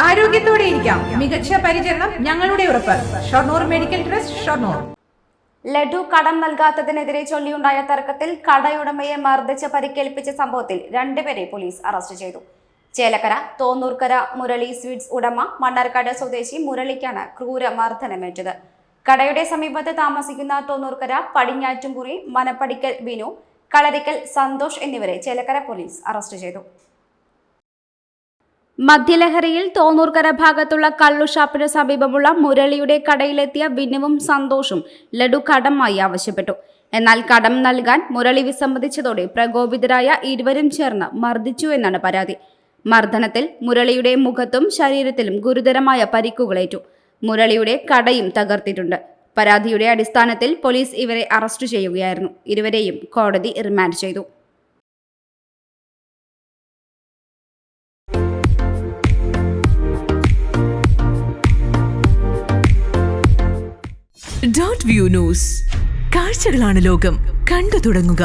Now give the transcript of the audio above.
ആരോഗ്യത്തോടെ ഇരിക്കാം. മികച്ച പരിചരണം ഞങ്ങളുടെ ഉറപ്പ്. Shoranur medical trust, Shoranur. ലഡു കടം നൽകാത്തതിനെതിരെ ചൊല്ലിയുണ്ടായ തർക്കത്തിൽ കടയുടമയെ മർദ്ദിച്ച് പരിക്കേൽപ്പിച്ച സംഭവത്തിൽ 2 പേരെ പോലീസ് അറസ്റ്റ് ചെയ്തു. ചേലക്കര തോന്നൂർക്കര മുരളി സ്വീറ്റ്സ് ഉടമ മണ്ണാർക്കാട് സ്വദേശി മുരളിക്കാണ് ക്രൂരമർദ്ദനമേറ്റത്. കടയുടെ സമീപത്ത് താമസിക്കുന്ന തോന്നൂർക്കര പടിഞ്ഞാറ്റുംകുറി മനപ്പടിക്കൽ ബിനു, കളരിക്കൽ സന്തോഷ് എന്നിവരെ ചേലക്കര പോലീസ് അറസ്റ്റ് ചെയ്തു. മദ്യലഹരിയിൽ തോന്നൂർക്കര ഭാഗത്തുള്ള കള്ളുഷാപ്പിന് സമീപമുള്ള മുരളിയുടെ കടയിലെത്തിയ ബിനുവും സന്തോഷും ലഡു കടമായി ആവശ്യപ്പെട്ടു. എന്നാൽ കടം നൽകാൻ മുരളി വിസമ്മതിച്ചതോടെ പ്രകോപിതരായ ഇരുവരും ചേർന്ന് മർദ്ദിച്ചു എന്നാണ് പരാതി. മർദ്ദനത്തിൽ മുരളിയുടെ മുഖത്തും ശരീരത്തിലും ഗുരുതരമായ പരിക്കുകളേറ്റു. മുരളിയുടെ കടയും തകർത്തിട്ടുണ്ട്. പരാതിയുടെ അടിസ്ഥാനത്തിൽ പോലീസ് ഇവരെ അറസ്റ്റ് ചെയ്യുകയായിരുന്നു. ഇരുവരെയും കോടതി റിമാൻഡ് ചെയ്തു. .വ്യൂ ന്യൂസ്, കാഴ്ചകളാണ് ലോകം, കണ്ടു തുടങ്ങുക.